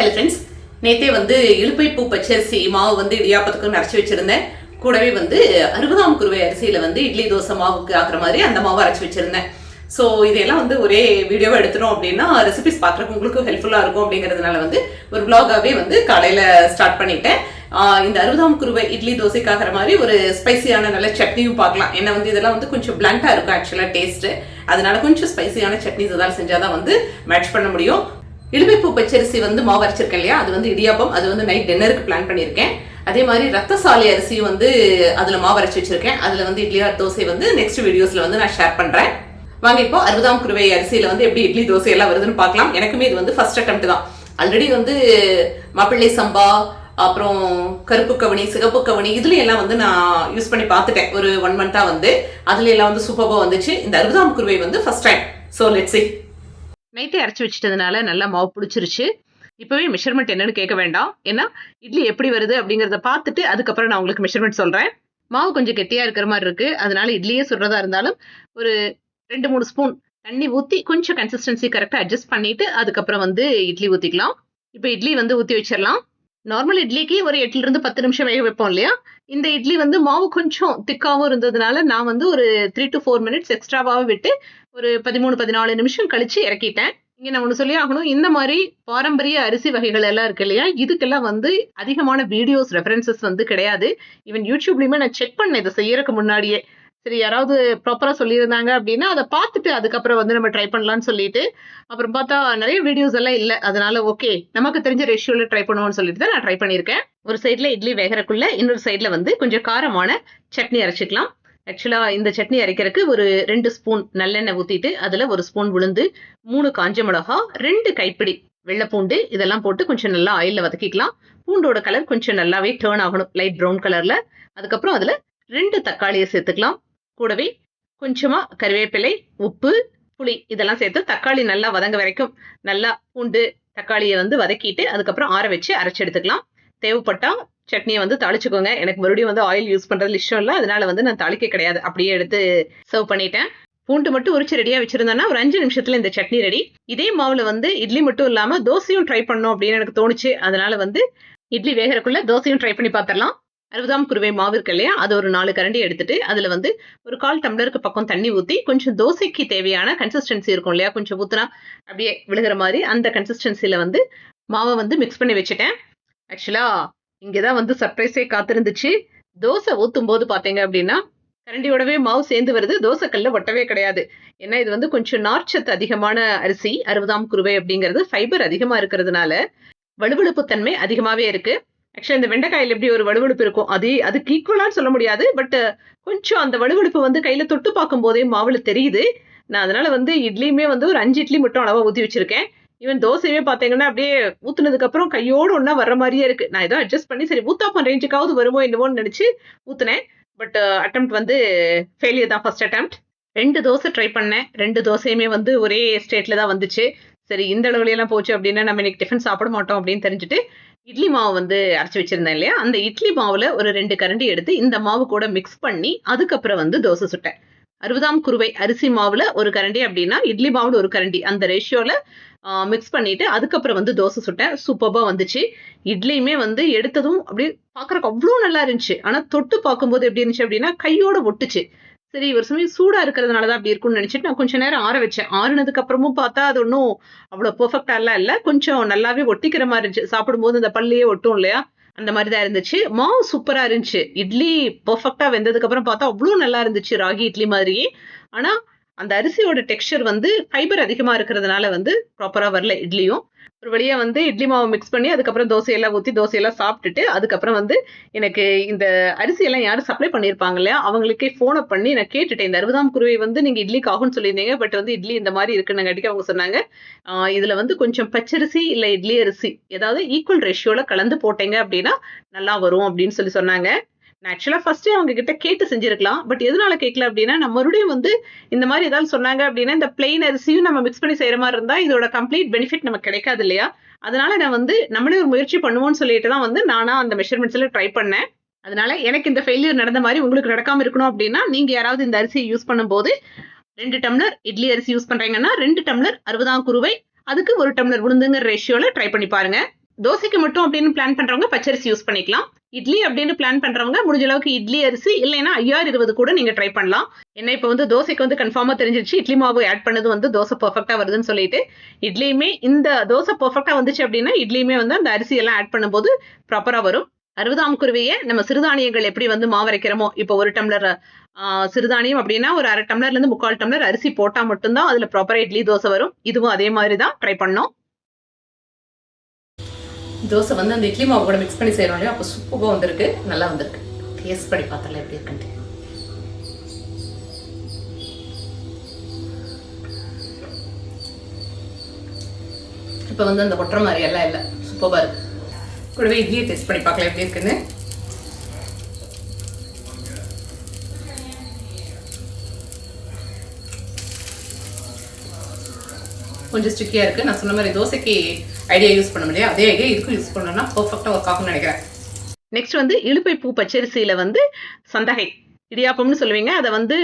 Hello friends, நேற்றே இலுப்பை பூ பச்சரிசி மாவு இடியாப்பத்துக்கு அரைச்சி வச்சிருந்தேன். கூடவே 60ஆம் குருவை அரிசியில் இட்லி தோசை மாவுக்கு ஆக்குற மாதிரி அந்த மாவு அரைச்சி வச்சிருந்தேன். ஸோ இதெல்லாம் ஒரே வீடியோவை எடுத்துட்டோம் அப்படின்னா ரெசிபிஸ் பார்க்குறக்கு உங்களுக்கு ஹெல்ப்ஃபுல்லாக இருக்கும் அப்படிங்கிறதுனால ஒரு விளாகாகவே காலையில் ஸ்டார்ட் பண்ணிட்டேன். இந்த 60ஆம் குருவை இட்லி தோசைக்காகிற மாதிரி ஒரு ஸ்பைசியான நல்ல சட்னியும் பார்க்கலாம். ஏன்னா இதெல்லாம் கொஞ்சம் பிளாங்காக இருக்கும் ஆக்சுவலாக டேஸ்ட்டு. அதனால கொஞ்சம் ஸ்பைசியான சட்னிஸ் ஏதாவது செஞ்சால் தான் மேட்ச் பண்ண முடியும். இலுப்பை பூ பச்சரிசி மாவு அரைச்சிருக்கேன் இல்லையா, அது இடியாப்பம். அது நைட் டின்னருக்கு பிளான் பண்ணியிருக்கேன். அதே மாதிரி ரத்தசாலி அரிசியும் அதுல மாவு அரைச்சி வச்சிருக்கேன். அதுல இட்லி தோசை நெக்ஸ்ட் வீடியோஸ்ல நான் ஷேர் பண்றேன். வாங்க இப்போ 60ஆம் குருவை அரிசியில எப்படி இட்லி தோசை எல்லாம் வருதுன்னு பார்க்கலாம். எனக்குமே இது ஃபர்ஸ்ட் அட்டெம்ப்ட் தான். ஆல்ரெடி மாப்பிள்ளை சம்பா, அப்புறம் கருப்பு கவனி, சிகப்பு கவனி இதுல எல்லாம் நான் யூஸ் பண்ணி பார்த்துட்டேன். ஒரு 1 மந்தா அதுல எல்லாம் சூப்பர்பா வந்துச்சு. இந்த 60ஆம் குருவை first time. So let's see. நைட்டே அரைச்சி வச்சிட்டதுனால நல்லா மாவு பிடிச்சிருச்சு. இப்போவே மெஷர்மெண்ட் என்னன்னு கேட்க வேண்டாம். ஏன்னா இட்லி எப்படி வருது அப்படிங்கிறத பார்த்துட்டு அதுக்கப்புறம் நான் உங்களுக்கு மெஷர்மெண்ட் சொல்கிறேன். மாவு கொஞ்சம் கெட்டியாக இருக்கிற மாதிரி இருக்குது. அதனால இட்லியே சுடுறதா இருந்தாலும் ஒரு 2-3 ஸ்பூன் தண்ணி ஊற்றி கொஞ்சம் கன்சிஸ்டன்சி கரெக்டாக அட்ஜஸ்ட் பண்ணிவிட்டு அதுக்கப்புறம் இட்லி ஊற்றிக்கலாம். இப்போ இட்லி ஊற்றி வச்சிடலாம். நார்மல் இட்லிக்கு ஒரு 8லிருந்து 10 நிமிஷம் வேக வைப்போம் இல்லையா, இந்த இட்லி மாவு கொஞ்சம் திக்காகவும் இருந்ததுனால நான் ஒரு 3 to 4 மினிட்ஸ் எக்ஸ்ட்ராவாக விட்டு ஒரு 13-14 நிமிஷம் கழிச்சு இறக்கிட்டேன். இங்க நான் ஒண்ணு சொல்லி ஆகணும், இந்த மாதிரி பாரம்பரிய அரிசி வகைகள் எல்லாம் இருக்கு இல்லையா, இதுக்கெல்லாம் அதிகமான வீடியோஸ் ரெஃபரன்சஸ் கிடையாது. ஈவன் யூடியூப்லயுமே நான் செக் பண்ணேன் இதை செய்யறதுக்கு முன்னாடியே. சரி, யாராவது ப்ராப்பரா சொல்லியிருந்தாங்க அப்படின்னா அதை பார்த்துட்டு அதுக்கப்புறம் நம்ம ட்ரை பண்ணலாம்னு சொல்லிட்டு, அப்புறம் பார்த்தா நிறைய வீடியோஸ் எல்லாம் இல்லை. அதனால ஓகே, நமக்கு தெரிஞ்ச ரேஷியோல ட்ரை பண்ணுவோம்னு சொல்லிட்டு தான் நான் ட்ரை பண்ணியிருக்கேன். ஒரு சைட்ல இட்லி வேகறக்குள்ள இன்னொரு சைட்ல கொஞ்சம் காரமான சட்னி அரைச்சிக்கலாம். ஆக்சுவலா இந்த சட்னி அரைக்கிறதுக்கு ஒரு 2 ஸ்பூன் நல்லெண்ணெய் ஊத்திட்டு அதுல 1 ஸ்பூன் உளுந்து, 3 காஞ்ச மிளகா, 2 கைப்பிடி வெள்ளைப்பூண்டு இதெல்லாம் போட்டு கொஞ்சம் நல்லா ஆயில்ல வதக்கிக்கலாம். பூண்டோட கலர் கொஞ்சம் நல்லாவே டேர்ன் ஆகணும், லைட் ப்ரௌன் கலர்ல. அதுக்கப்புறம் அதுல 2 தக்காளியை சேர்த்துக்கலாம். கூடவே கொஞ்சமா கறிவேப்பிலை, உப்பு, புளி இதெல்லாம் சேர்த்து தக்காளி நல்லா வதங்க வரைக்கும் நல்லா பூண்டு தக்காளியை வதக்கிட்டு அதுக்கப்புறம் ஆற வச்சு அரைச்சு எடுத்துக்கலாம். தேவைப்பட்டா சட்னியை தாளிச்சுக்கோங்க. எனக்கு மறுபடியும் ஆயில் யூஸ் பண்றதுல இஷ்டம் இல்லை. அதனால நான் தாளிக்க கிடையாது, அப்படியே எடுத்து சர்வ் பண்ணிட்டேன். பூண்டு மட்டும் உரிச்சு ரெடியா வச்சிருந்தேன்னா ஒரு 5 நிமிஷத்துல இந்த சட்னி ரெடி. இதே மாவுல இட்லி மட்டும் இல்லாம தோசையும் ட்ரை பண்ணோம் அப்படின்னு எனக்கு தோணுச்சு. அதனால இட்லி வேகறக்குள்ள தோசையும் ட்ரை பண்ணி பார்த்திடலாம். 60ஆம் குருவை மாவு இருக்கு இல்லையா, அது ஒரு 4 கரண்டி எடுத்துட்டு அதுல ஒரு 1/4 டம்ளருக்கு பக்கம் தண்ணி ஊத்தி கொஞ்சம் தோசைக்கு தேவையான கன்சிஸ்டன்சி இருக்கும் இல்லையா, கொஞ்சம் ஊத்துனா அப்படியே விழுகிற மாதிரி அந்த கன்சிஸ்டன்சில மாவை மிக்ஸ் பண்ணி வச்சுட்டேன். ஆக்சுவலா இங்கதான் சர்ப்ரைஸே காத்திருந்துச்சு. தோசை ஊத்தும் போது பாத்தீங்க அப்படின்னா கரண்டியோடவே மாவு சேர்ந்து வருது, தோசை கல்ல ஒட்டவே கிடையாது. ஏன்னா இது கொஞ்சம் நார்ச்சத்து அதிகமான அரிசி. 60ஆம் குருவை அப்படிங்கிறது ஃபைபர் அதிகமா இருக்கிறதுனால வலுவழுப்பு தன்மை அதிகமாவே இருக்கு. ஆக்சுவலா இந்த வெண்டைக்காயில எப்படி ஒரு வலுவழுப்பு இருக்கும், அதுக்கு ஈக்குவலான்னு சொல்ல முடியாது. பட் கொஞ்சம் அந்த வலுவழுப்பு கையில தொட்டு பார்க்கும் போதே மாவுல தெரியுது. நான் அதனால இட்லியுமே ஒரு 5 இட்லி மட்டும் அளவா ஊத்தி வச்சிருக்கேன். ஈவன் தோசையுமே பாத்தீங்கன்னா அப்படியே ஊத்துனதுக்கு அப்புறம் கையோடு ஒன்னா வர்ற மாதிரியே இருக்கு. நான் ஏதோ அட்ஜஸ்ட் பண்ணி சரி ஊத்தாப்பம் ரேஞ்சுக்காவது வருமோ என்னமோன்னு நினைச்சு ஊத்துனேன். பட் அட்டெம்ப்ட் ஃபெயிலியர் தான், ஃபர்ஸ்ட் அட்டெம்ப்ட். 2 தோசை ட்ரை பண்ணேன். 2 தோசையுமே ஒரே ஸ்டேட்ல தான் வந்துச்சு. சரி, இந்த அளவுல எல்லாம் போச்சு அப்படின்னா நம்ம இன்னைக்கு டிஃபன் சாப்பிட மாட்டோம் அப்படின்னு தெரிஞ்சுட்டு இட்லி மாவு அரைச்சு வச்சிருந்தேன் இல்லையா, அந்த இட்லி மாவுல ஒரு 2 கரண்டி எடுத்து இந்த மாவு கூட மிக்ஸ் பண்ணி அதுக்கப்புறம் தோசை சுட்டேன். 60ஆம் குருவை அரிசி மாவுல ஒரு கரண்டி அப்படின்னா இட்லி மாவுல ஒரு கரண்டி, அந்த ரேஷியோல மிக்ஸ் பண்ணிட்டு அதுக்கப்புறம் தோசை சுட்டேன். சூப்பர்பா வந்துச்சு. இட்லியுமே எடுத்ததும் அப்படியே பாக்குறதுக்கு அவ்வளோ நல்லா இருந்துச்சு. ஆனா தொட்டு பார்க்கும்போது எப்படி இருந்துச்சு அப்படின்னா கையோட ஒட்டுச்சு. சரி, ஒரு சமயம் சூடா இருக்கிறதுனாலதான் அப்படி இருக்கும்னு நினைச்சிட்டு நான் கொஞ்சம் நேரம் ஆற வச்சேன். ஆறுனதுக்கு அப்புறமும் பார்த்தா அது ஒன்றும் அவ்வளவு பெர்ஃபெக்டா எல்லாம் இல்ல, கொஞ்சம் நல்லாவே ஒட்டிக்கிற மாதிரி இருந்துச்சு. சாப்பிடும்போது இந்த பல்லையே ஒட்டும் இல்லையா, அந்த மாதிரிதான் இருந்துச்சு. மாவு சூப்பரா இருந்துச்சு. இட்லி பெர்ஃபெக்டா வெந்ததுக்கு அப்புறம் பார்த்தா அவ்வளோ நல்லா இருந்துச்சு, ராகி இட்லி மாதிரியே. ஆனா அந்த அரிசியோட டெக்ஸ்சர் ஃபைபர் அதிகமா இருக்கிறதுனால ப்ராப்பரா வரல இட்லியும். ஒரு வழியா இட்லி மாவு மிக்ஸ் பண்ணி அதுக்கப்புறம் தோசையெல்லாம் ஊற்றி தோசையெல்லாம் சாப்பிட்டுட்டு அதுக்கப்புறம் எனக்கு இந்த அரிசியெல்லாம் யாரும் சப்ளை பண்ணியிருப்பாங்க இல்லையா, அவங்களுக்கே ஃபோன் அப் பண்ணி நான் கேட்டுட்டேன். இந்த 60ஆம் குருவை நீங்க இட்லிக்கு ஆகும்னு சொல்லியிருந்தீங்க, பட் இட்லி இந்த மாதிரி இருக்குன்னு அவங்க சொன்னாங்க. இதுல கொஞ்சம் பச்சரிசி இல்ல இட்லி அரிசி ஏதாவது ஈக்குவல் ரேஷியோல கலந்து போட்டீங்க அப்படின்னா நல்லா வரும் அப்படின்னு சொன்னாங்க. நான் ஆக்சுவலா ஃபர்ஸ்டே அவங்க கிட்ட கேட்டு செஞ்சிருக்கலாம். பட் எதனால கேட்கல அப்படின்னா, நம்ம மறுபடியும் இந்த மாதிரி ஏதாவது சொன்னாங்க அப்படின்னா இந்த பிளெயின் அரிசியும் நம்ம மிக்ஸ் பண்ணி செய்யற மாதிரி இருந்தா இதோட கம்ப்ளீட் பெனிஃபிட் நமக்கு கிடைக்காது இல்லையா. அதனால நான் நம்மளே ஒரு முயற்சி பண்ணுவோம்னு சொல்லிட்டு தான் நானா அந்த மெஷர்மெண்ட்ஸ்ல ட்ரை பண்ணேன். அதனால எனக்கு இந்த ஃபெயிலியர் நடந்த மாதிரி உங்களுக்கு நடக்காம இருக்கணும் அப்படின்னா நீங்க யாராவது இந்த அரிசியை யூஸ் பண்ணும்போது 2 டம்ளர் இட்லி அரிசி யூஸ் பண்றீங்கன்னா 2 டம்ளர் 60ஆம் குருவை, அதுக்கு 1 டம்ளர் உளுந்துங்கிற ரேஷியோல ட்ரை பண்ணி பாருங்க. தோசைக்கு மட்டும் அப்படின்னு பிளான் பண்றவங்க பச்சரிசி யூஸ் பண்ணிக்கலாம். இட்லி அப்படின்னு பிளான் பண்றவங்க முடிஞ்ச அளவுக்கு இட்லி அரிசி இல்லைன்னா 5020 கூட நீங்க ட்ரை பண்ணலாம். ஏன்னா இப்போ வந்து தோசைக்கு வந்து கன்ஃபார்மா தெரிஞ்சிருச்சு இட்லி மாவு ஆட் பண்ணது வந்து தோசை பெர்ஃபெக்ட்டா வருதுன்னு சொல்லிட்டு இட்லியுமே இந்த தோசை பெர்ஃபெக்ட்டா வந்துச்சு அப்படின்னா இட்லியுமே வந்து அந்த அரிசி எல்லாம் ஆட் பண்ணும்போது ப்ராப்பரா வரும். 60ஆம் குருவையை நம்ம சிறுதானியங்கள் எப்படி வந்து மாவரைக்கிறோமோ இப்போ 1 டம்ளர் சிறுதானியம் அப்படின்னா ஒரு 1/2 டம்ளர்ல இருந்து 3/4 டம்ளர் அரிசி போட்டா மட்டும்தான் அதுல ப்ராப்பரா இட்லி தோசை வரும். இதுவும் அதே மாதிரி தான் ட்ரை பண்ணோம். தோசை வந்து அந்த இட்லி மாவு கூட மிக்ஸ் பண்ணி செய்யறோம் இல்லையா, அப்போ சூப்பராக வந்திருக்கு, நல்லா வந்திருக்கு. டேஸ்ட் பண்ணி பார்த்தரலாம் எப்படி இருக்குன்ட்டு. இப்போ வந்து அந்த ஒட்டுற மாதிரி எல்லாம் இல்லை, சூப்பராக இருக்கு. கூடவே இட்லியை டேஸ்ட் பண்ணி பார்க்கலாம் எப்படி இருக்குன்னு. கொஞ்சம் ஸ்டிக்கியாக இருக்குது. நான் சொன்ன மாதிரி தோசைக்கு ஐடியா யூஸ் பண்ண முடியாது, அதே ஐடியா இதுக்கும் யூஸ் பண்ணோம்னா பர்ஃபெக்டாக ஒர்க் ஆகும்னு நினைக்கிறேன். நெக்ஸ்ட் வந்து இலுப்பை பூ பச்சரிசியில் வந்து சந்தகை இடியாப்பம்னு சொல்லுவீங்க. அதை வந்து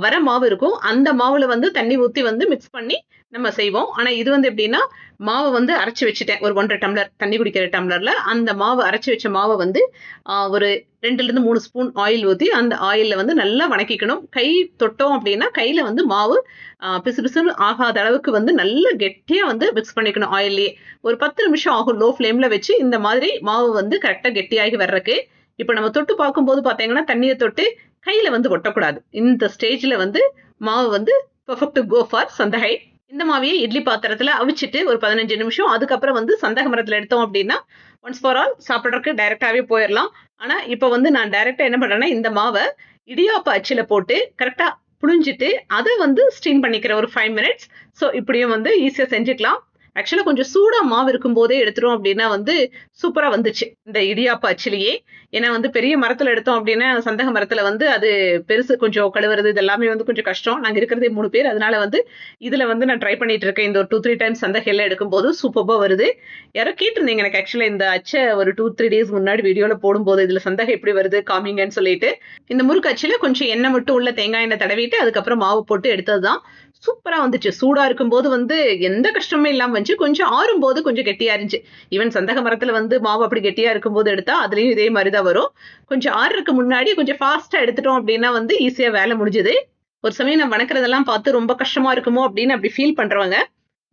வர மாவு இருக்கும், அந்த மாவில் வந்து தண்ணி ஊற்றி வந்து மிக்ஸ் பண்ணி நம்ம செய்வோம். ஆனால் இது வந்து எப்படின்னா மாவை வந்து அரைச்சி வச்சுட்டேன். ஒரு 1.5 டம்ளர் தண்ணி குடிக்கிற டம்ளரில் அந்த மாவு அரைச்சி வச்ச மாவை வந்து ஒரு 2லேருந்து 3 ஸ்பூன் ஆயில் ஊற்றி அந்த ஆயிலில் வந்து நல்லா வணக்கிக்கணும். கை தொட்டோம் அப்படின்னா கையில் வந்து மாவு பிசு பிசுன்னு ஆகாத அளவுக்கு வந்து நல்லா கெட்டியாக வந்து மிக்ஸ் பண்ணிக்கணும் ஆயிலே. ஒரு 10 நிமிஷம் ஆகும் லோ ஃப்ளேமில் வச்சு இந்த மாதிரி மாவு வந்து கரெக்டாக கெட்டியாகி வர்றதுக்கு. இப்போ நம்ம தொட்டு பார்க்கும்போது பார்த்தீங்கன்னா தண்ணியை தொட்டு கையில் வந்து ஒட்டக்கூடாது. இந்த ஸ்டேஜில் வந்து மாவு வந்து பெர்ஃபெக்ட் கோ ஃபார் சந்தகை. இந்த மாவையே இட்லி பாத்திரத்தில் அவிச்சிட்டு ஒரு 15 நிமிஷம் அதுக்கப்புறம் வந்து சந்தக மரத்தில் எடுத்தோம் அப்படின்னா ஒன்ஸ் ஃபார் ஆல் சாப்பிட்றதுக்கு டைரெக்டாகவே போயிடலாம். ஆனால் இப்போ வந்து நான் டைரெக்டாக என்ன பண்ணுறேன்னா இந்த மாவை இடியாப்ப அச்சில் போட்டு கரெக்டாக புழிஞ்சிட்டு அதை வந்து ஸ்டீம் பண்ணிக்கிற ஒரு 5 மினிட்ஸ். ஸோ இப்படியும் வந்து ஈஸியாக செஞ்சுக்கலாம். ஆக்சுவலாக கொஞ்சம் சூடாக மாவு இருக்கும் போதே எடுத்துரும் அப்படின்னா வந்து சூப்பராக வந்துச்சு இந்த இடியாப்ப அச்சிலேயே. ஏன்னா வந்து பெரிய மரத்தில் எடுத்தோம் அப்படின்னா சந்தக மரத்தில் வந்து அது பெருசு, கொஞ்சம் கழுவுறது இது எல்லாமே வந்து கொஞ்சம் கஷ்டம். நாங்கள் இருக்கிறதே 3 பேர், அதனால வந்து இதில் வந்து நான் ட்ரை பண்ணிட்டு இருக்கேன். இந்த ஒரு 2-3 டைம்ஸ் சந்தகையில் எடுக்கும்போது சூப்பராக வருது. யாரோ கேட்டிருந்தீங்க எனக்கு ஆக்சுவலாக இந்த அச்சை ஒரு 2-3 டேஸ் முன்னாடி வீடியோவில் போடும்போது இதில் சந்தகை எப்படி வருது காமிங்கன்னு சொல்லிட்டு. இந்த முறுக்கு அச்சில் கொஞ்சம் எண்ணெய் மட்டும் உள்ள தேங்காய் எண்ணெய் தடவிட்டு அதுக்கப்புறம் மாவு போட்டு எடுத்தது தான். சூப்பராக வந்துச்சு. சூடாக இருக்கும்போது வந்து எந்த கஷ்டமே இல்லாமல் வந்துச்சு. கொஞ்சம் ஆறும்போது கொஞ்சம் கெட்டியாக இருந்துச்சு. ஈவன் சந்தக மரத்தில் வந்து மாவு அப்படி கெட்டியாக இருக்கும்போது எடுத்தா அதுலேயும் இதே மாதிரி தான் வரும். கொஞ்சம் ஆறுறதுக்கு முன்னாடி கொஞ்சம் ஃபாஸ்ட்டாக எடுத்துட்டோம் அப்படின்னா வந்து ஈஸியாக வேலை முடிஞ்சுது. ஒரு சமயம் நான் வணக்கிறதெல்லாம் பார்த்து ரொம்ப கஷ்டமாக இருக்குமோ அப்படின்னு அப்படி ஃபீல் பண்ணுறவங்க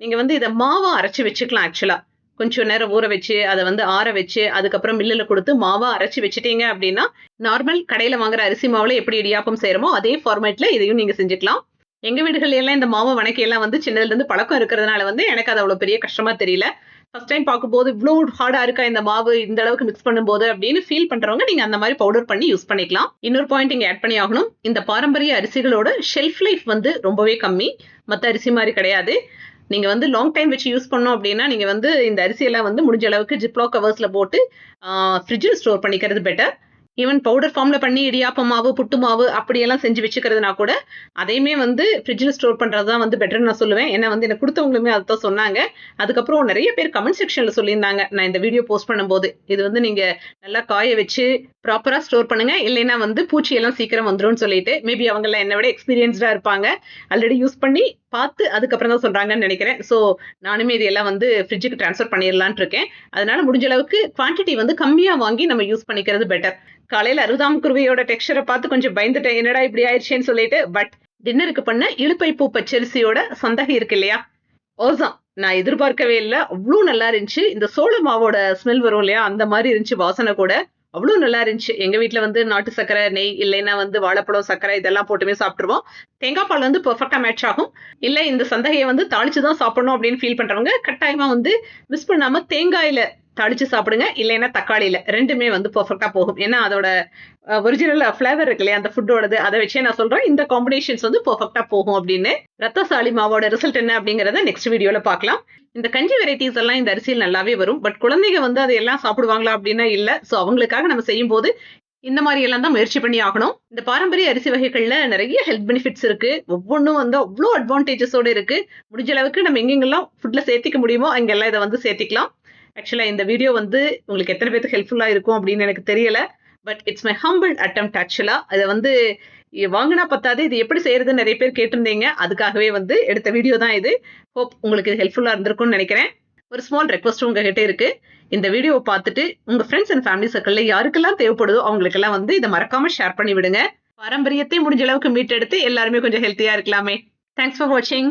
நீங்கள் வந்து இதை மாவாக அரைச்சி வச்சுக்கலாம். ஆக்சுவலாக கொஞ்சம் நேரம் ஊற வச்சு அதை வந்து ஆற வச்சு அதுக்கப்புறம் மில்லில் கொடுத்து மாவாக அரைச்சி வச்சுட்டீங்க அப்படின்னா நார்மல் கடையில் வாங்குற அரிசி மாவில் எப்படி இடியாப்பம் செய்கிறோமோ அதே ஃபார்மேட்டில் இதையும் நீங்கள் செஞ்சுக்கலாம். எங்கள் வீடுகள் எல்லாம் இந்த மாவு வணக்கையெல்லாம் வந்து சின்னதுலேருந்து பழக்கம் இருக்கிறதுனால வந்து எனக்கு அது அவ்வளோ பெரிய கஷ்டமாக தெரியல. ஃபர்ஸ்ட் டைம் பார்க்கும்போது இவ்வளோ ஹார்டாக இருக்கா இந்த மாவு இந்த அளவுக்கு மிக்ஸ் பண்ணும்போது அப்படின்னு ஃபீல் பண்ணுறவங்க நீங்கள் அந்த மாதிரி பவுடர் பண்ணி யூஸ் பண்ணிக்கலாம். இன்னொரு பாயிண்ட் இங்கே ஆட் பண்ணி ஆகணும். இந்த பாரம்பரிய அரிசிகளோட ஷெல்ஃப் லைஃப் வந்து ரொம்பவே கம்மி, மற்ற அரிசி மாதிரி கிடையாது. நீங்கள் வந்து லாங் டைம் வச்சு யூஸ் பண்ணோம் அப்படின்னா நீங்கள் வந்து இந்த அரிசியெல்லாம் வந்து முடிஞ்ச அளவுக்கு ஜிப்லாக் கவர்ஸில் போட்டு ஃப்ரிட்ஜில் ஸ்டோர் பண்ணிக்கிறது பெட்டர். ஈவன் பவுடர் ஃபார்மில் பண்ணி இடியாப்ப மாவு புட்டு மாவு அப்படியெல்லாம் செஞ்சு வச்சுக்கிறதுனா கூட அதையுமே வந்து ஃப்ரிட்ஜில் ஸ்டோர் பண்ணுறது தான் வந்து பெட்டர்னு நான் சொல்லுவேன். ஏன்னா வந்து எனக்கு கொடுத்தவங்களுமே அதை தான் சொன்னாங்க. அதுக்கப்புறம் நிறைய பேர் கமெண்ட் செக்ஷனில் சொல்லியிருந்தாங்க நான் இந்த வீடியோ போஸ்ட் பண்ணும்போது இது வந்து நீங்கள் நல்லா காய வச்சு ப்ராப்பராக ஸ்டோர் பண்ணுங்க, இல்லைன்னா வந்து பூச்சியெல்லாம் சீக்கிரம் வந்துடும் சொல்லிட்டு. மேபி அவங்கெல்லாம் என்னை விட எக்ஸ்பீரியன்ஸ்டாக இருப்பாங்க, ஆல்ரெடி யூஸ் பண்ணி பார்த்து அதுக்கப்புறம் தான் சொல்கிறாங்கன்னு நினைக்கிறேன். ஸோ நானுமே இதெல்லாம் வந்து ஃப்ரிட்ஜுக்கு ட்ரான்ஸ்ஃபர் பண்ணிடலான் இருக்கேன். அதனால முடிஞ்ச அளவுக்கு குவான்டிட்டி வந்து கம்மியாக வாங்கி நம்ம யூஸ் பண்ணிக்கிறது பெட்டர். காலையில் 60ஆம் குருவையோட டெக்ஸ்சரை பார்த்து கொஞ்சம் பயந்துட்டேன், என்னடா இப்படி ஆயிடுச்சேன்னு சொல்லிட்டு. பட் டின்னருக்கு பண்ண இலுப்பை பூ பச்சரிசியோட சந்தகை இருக்கு இல்லையா, ஓசம். நான் எதிர்பார்க்கவே இல்லை, அவ்வளோ நல்லா இருந்துச்சு. இந்த சோள மாவோட ஸ்மெல் வரும் இல்லையா, அந்த மாதிரி இருந்துச்சு வாசனை கூட. அவ்வளோ நல்லா இருந்துச்சு. எங்கள் வீட்டில் வந்து நாட்டு சர்க்கரை, நெய், இல்லைன்னா வந்து வாழைப்பழம், சர்க்கரை இதெல்லாம் போட்டுமே சாப்பிட்ருவோம். தேங்காய் பால் வந்து பெர்ஃபெக்டாக மேட்ச் ஆகும். இல்லை இந்த சந்தகையை வந்து தாளிச்சு தான் சாப்பிடணும் அப்படின்னு ஃபீல் பண்ணுறவங்க கட்டாயமாக வந்து மிஸ் பண்ணாமல் தேங்காயில் தாளிச்சு சாப்பிடுங்க, இல்லைன்னா தக்காளியில், ரெண்டுமே வந்து பெர்ஃபெக்டாக போகும். ஏன்னா அதோட ஒரிஜினல் ஃப்ளேவர் இருக்கு இல்லையா அந்த ஃபுட்டோடது, அதை வச்சே நான் சொல்கிறேன் இந்த காம்பினேஷன்ஸ் வந்து பெர்ஃபெக்டாக போகும் அப்படின்னு. ரத்தசாலி மாவோட ரிசல்ட் என்ன அப்படிங்கிறத நெக்ஸ்ட் வீடியோவில் பார்க்கலாம். இந்த கஞ்சி வெரைட்டிஸ் எல்லாம் இந்த அரிசியில் நல்லாவே வரும். பட் குழந்தைங்க வந்து அதை எல்லாம் சாப்பிடுவாங்களா அப்படின்னா இல்லை. ஸோ அவங்களுக்காக நம்ம செய்யும் போது இந்த மாதிரி எல்லாம் தான் முயற்சி பண்ணி ஆகணும். இந்த பாரம்பரிய அரிசி வகைகள்ல நிறைய ஹெல்த் பெனிஃபிட்ஸ் இருக்கு. ஒவ்வொன்றும் வந்து அவ்வளோ அட்வான்டேஜஸோட இருக்கு. முடிஞ்ச அளவுக்கு நம்ம எங்கெங்கெல்லாம் ஃபுட்ல சேர்த்திக்க முடியுமோ அங்கெல்லாம் இதை வந்து சேர்த்திக்கலாம். ஆக்சுவலாக இந்த வீடியோ வந்து உங்களுக்கு எத்தனை பேருக்கு ஹெல்ப்ஃபுல்லாக இருக்கும் அப்படின்னு எனக்கு தெரியல. But it's my humble attempt. ஆக்சுவலாக அதை வந்து வாங்கினா பத்தாது, இது எப்படி செய்யறதுன்னு நிறைய பேர் கேட்டிருந்தீங்க. அதுக்காகவே வந்து எடுத்த வீடியோ தான் இது. ஹோப் உங்களுக்கு இது ஹெல்ப்ஃபுல்லாக இருந்திருக்கும்னு நினைக்கிறேன். ஒரு ஸ்மால் ரெக்வஸ்ட் உங்ககிட்ட இருக்கு. இந்த வீடியோவை பார்த்துட்டு உங்க ஃப்ரெண்ட்ஸ் அண்ட் ஃபேமிலி சர்க்கிள்ல யாருக்கெல்லாம் தேவைப்படுதோ அவங்களுக்கெல்லாம் வந்து இதை மறக்காம ஷேர் பண்ணி விடுங்க. பாரம்பரியத்தை முடிஞ்ச அளவுக்கு மீட்டெடுத்து எல்லாருமே கொஞ்சம் ஹெல்த்தியா இருக்கலாமே. தேங்க்ஸ் ஃபார் வாட்சிங்.